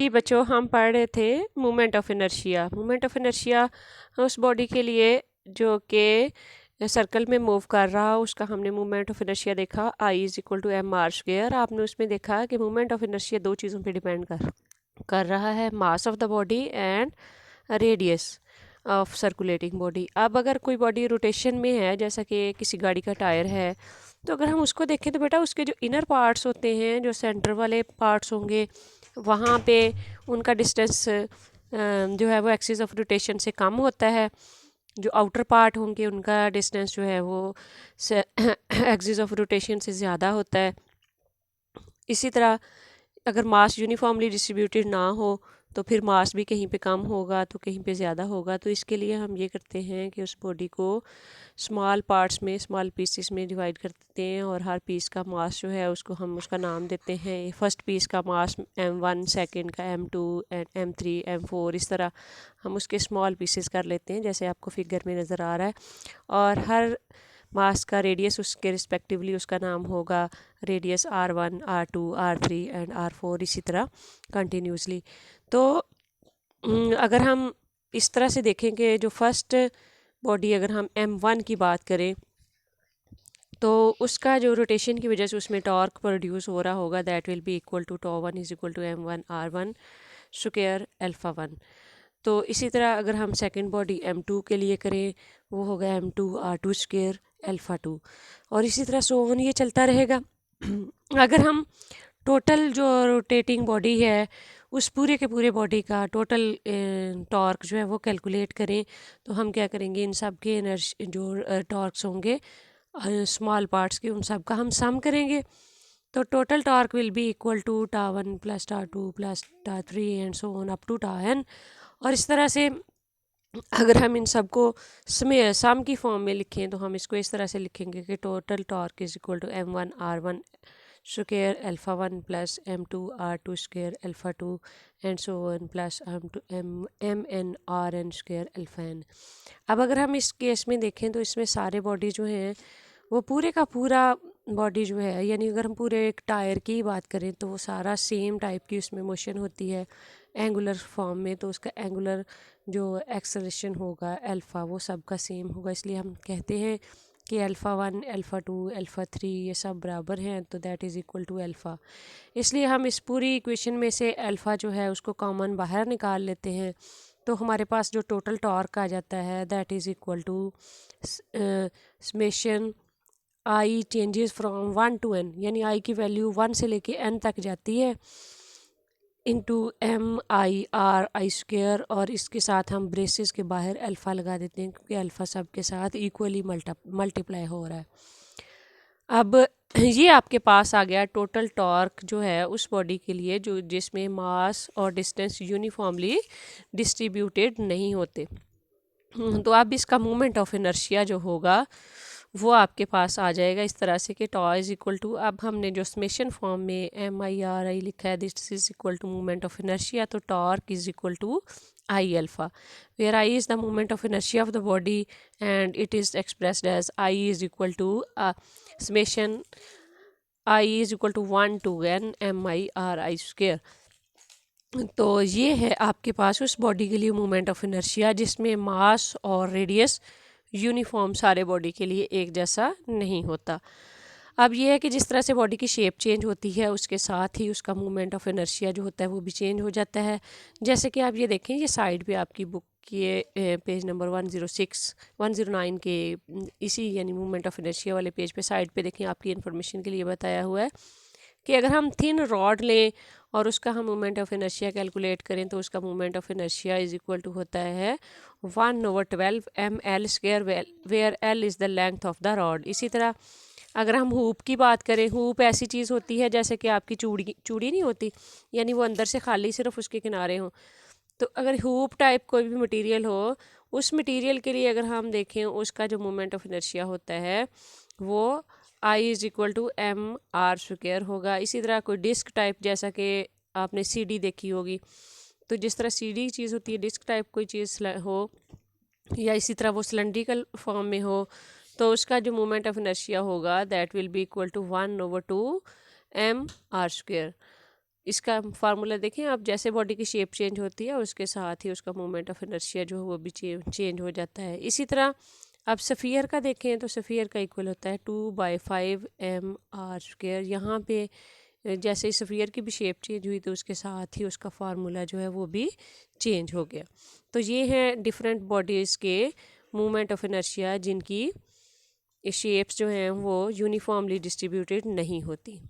जी बच्चों, हम पढ़ रहे थे moment of inertia. Moment of inertia उस बॉडी के लिए जो कि सर्कल में मूव कर रहा, उसका हमने मोमेंट ऑफ इनर्शिया देखा I is equal to M R square. आपने उसमें देखा कि मोमेंट ऑफ इनर्शिया दो चीज़ों पे डिपेंड कर रहा है, mass of the body and radius of circulating body. अब अगर कोई बॉडी रोटेशन में है, जैसा कि किसी गाड़ी का टायर है, तो अगर हम उसको देखें तो बेटा उसके जो इनर पार्ट्स होते हैं, जो सेंटर वाले पार्ट्स होंगे, वहाँ पे उनका डिस्टेंस जो है वो एक्सिस ऑफ रोटेशन से कम होता है। जो आउटर पार्ट होंगे उनका डिस्टेंस जो है वो एक्सिस ऑफ रोटेशन से ज़्यादा होता है। इसी तरह अगर मास यूनिफॉर्मली डिस्ट्रीब्यूटेड ना हो तो फिर मास भी कहीं पे कम होगा तो कहीं पे ज़्यादा होगा। तो इसके लिए हम ये करते हैं कि उस बॉडी को स्मॉल पार्ट्स में, स्मॉल पीसेस में डिवाइड कर देते हैं और हर पीस का मास जो है उसको हम उसका नाम देते हैं। फर्स्ट पीस का मास M1, सेकंड का M2 एंड M3, M4, इस तरह हम उसके स्मॉल पीसेस कर लेते हैं, जैसे आपको फिगर में नज़र आ रहा है। और हर मास का रेडियस उसके रिस्पेक्टिवली उसका नाम होगा radius R1, R2, R3 and R4, इसी तरह कंटिन्यूसली। तो अगर हम इस तरह से देखें कि जो फर्स्ट बॉडी अगर हम M1 की बात करें तो उसका जो रोटेशन की वजह से उसमें टॉर्क प्रोड्यूस हो रहा होगा, that will be equal to टॉ1 is equal to M1 R1 square alpha 1। तो इसी तरह अगर हम सेकंड बॉडी M2 के लिए करें, वो होगा M2 R2 स्क्वायर अल्फ़ा 2, और इसी तरह सो ऑन ये चलता रहेगा। अगर हम टोटल जो रोटेटिंग बॉडी है उस पूरे के पूरे बॉडी का टोटल टॉर्क जो है वो कैलकुलेट करें, तो हम क्या करेंगे, इन सब के जो टॉर्क्स होंगे स्मॉल पार्ट्स के, उन सब का हम सम करेंगे। तो total torque will be equal to टॉ1 प्लस टॉ2 प्लस टॉ3 and so on up to टॉn। और इस तरह से अगर हम इन सब को सम की फॉर्म में लिखें तो हम इसको इस तरह से लिखेंगे कि total torque is equal to M1 R1 square alpha 1 plus M2 R2 square alpha 2 and so on plus MN RN square alpha n। अब अगर हम इस केस में देखें तो इसमें सारे बॉडी जो हैं वो पूरे का पूरा बॉडी जो है, यानी अगर हम पूरे एक टायर की ही बात करें तो वो सारा सेम टाइप की उसमें मोशन होती है एंगुलर फॉर्म में, तो उसका एंगुलर जो एक्सेलरेशन होगा अल्फ़ा वो सब का सेम होगा। इसलिए हम कहते हैं कि अल्फ़ा 1, अल्फ़ा 2, अल्फ़ा 3 ये सब बराबर हैं, तो that is equal to alpha. इसलिए हम इस पूरी इक्वेशन में से अल्फ़ा जो है उसको कॉमन बाहर निकाल लेते हैं, तो हमारे पास जो टोटल टॉर्क आ जाता है that is equal to summation i changes from 1 to n, यानी आई की वैल्यू 1 से लेके n तक जाती है, इंटू MI/R स्क्वेयर, और इसके साथ हम ब्रेसेस के बाहर अल्फ़ा लगा देते हैं क्योंकि अल्फ़ा सब के साथ इक्वली मल्टीप्लाई हो रहा है। अब ये आपके पास आ गया टोटल टॉर्क जो है उस बॉडी के लिए जो जिसमें मास और डिस्टेंस यूनिफॉर्मली डिस्ट्रीब्यूटेड नहीं होते। तो अब इसका मोमेंट ऑफ इनर्शिया जो होगा वो आपके पास आ जाएगा इस तरह से कि टॉ इज़ इक्वल टू, अब हमने जो समेशन फॉर्म में MI/R लिखा है, this is equal to moment of inertia, तो torque is equal to I alpha, where I is the moment of inertia of the body and it is expressed as I is equal to summation I is equal to 1 to n MI/R square. तो ये है आपके पास उस body के लिए moment of inertia जिसमें मास और radius uniform सारे बॉडी के लिए एक जैसा नहीं होता। अब ये है कि जिस तरह से बॉडी की शेप चेंज होती है उसके साथ ही उसका मोमेंट ऑफ इनर्शिया जो होता है वो भी चेंज हो जाता है। जैसे कि आप ये देखें, ये साइड पे आपकी बुक के पेज नंबर 109 के इसी यानी मोमेंट ऑफ इनर्शिया वाले पेज पे साइड पे देखें, आपकी इन्फॉर्मेशन के लिए बताया हुआ है कि अगर हम थिन रॉड लें और उसका हम मोमेंट ऑफ इनर्शिया कैलकुलेट करें तो उसका moment of inertia is equal to होता है 1/12 ml square, where l is the length of the rod. इसी तरह अगर हम हुप की बात करें, हुप ऐसी चीज़ होती है जैसे कि आपकी चूड़ी नहीं होती, यानी वो अंदर से खाली सिर्फ उसके किनारे हों। तो अगर हुप टाइप कोई भी मटेरियल हो, उस मटेरियल के लिए अगर हम देखें उसका जो मोमेंट ऑफ इनर्शिया होता है वो I is equal to MR square होगा। इसी तरह कोई डिस्क टाइप, जैसा कि आपने CD देखी होगी, तो जिस तरह CD चीज़ होती है, डिस्क टाइप कोई चीज़ हो या इसी तरह वो सिलेंड्रिकल फॉर्म में हो, तो उसका जो मोमेंट ऑफ इनर्शिया होगा that will be equal to 1/2 MR square. इसका फार्मूला देखें आप, जैसे बॉडी की शेप चेंज होती है उसके साथ ही उसका मोमेंट ऑफ इनर्शिया जो है वो भी चेंज हो जाता है। इसी तरह आप सफ़ियर का देखें तो सफ़ियर का इक्वल होता है 2/5 mr²। यहाँ पे जैसे ही सफ़ियर की भी शेप चेंज हुई तो उसके साथ ही उसका फार्मूला जो है वो भी चेंज हो गया। तो ये हैं डिफरेंट बॉडीज़ के मोमेंट ऑफ इनर्शिया जिनकी शेप्स जो हैं वो यूनिफॉर्मली डिस्ट्रीब्यूटेड नहीं होती।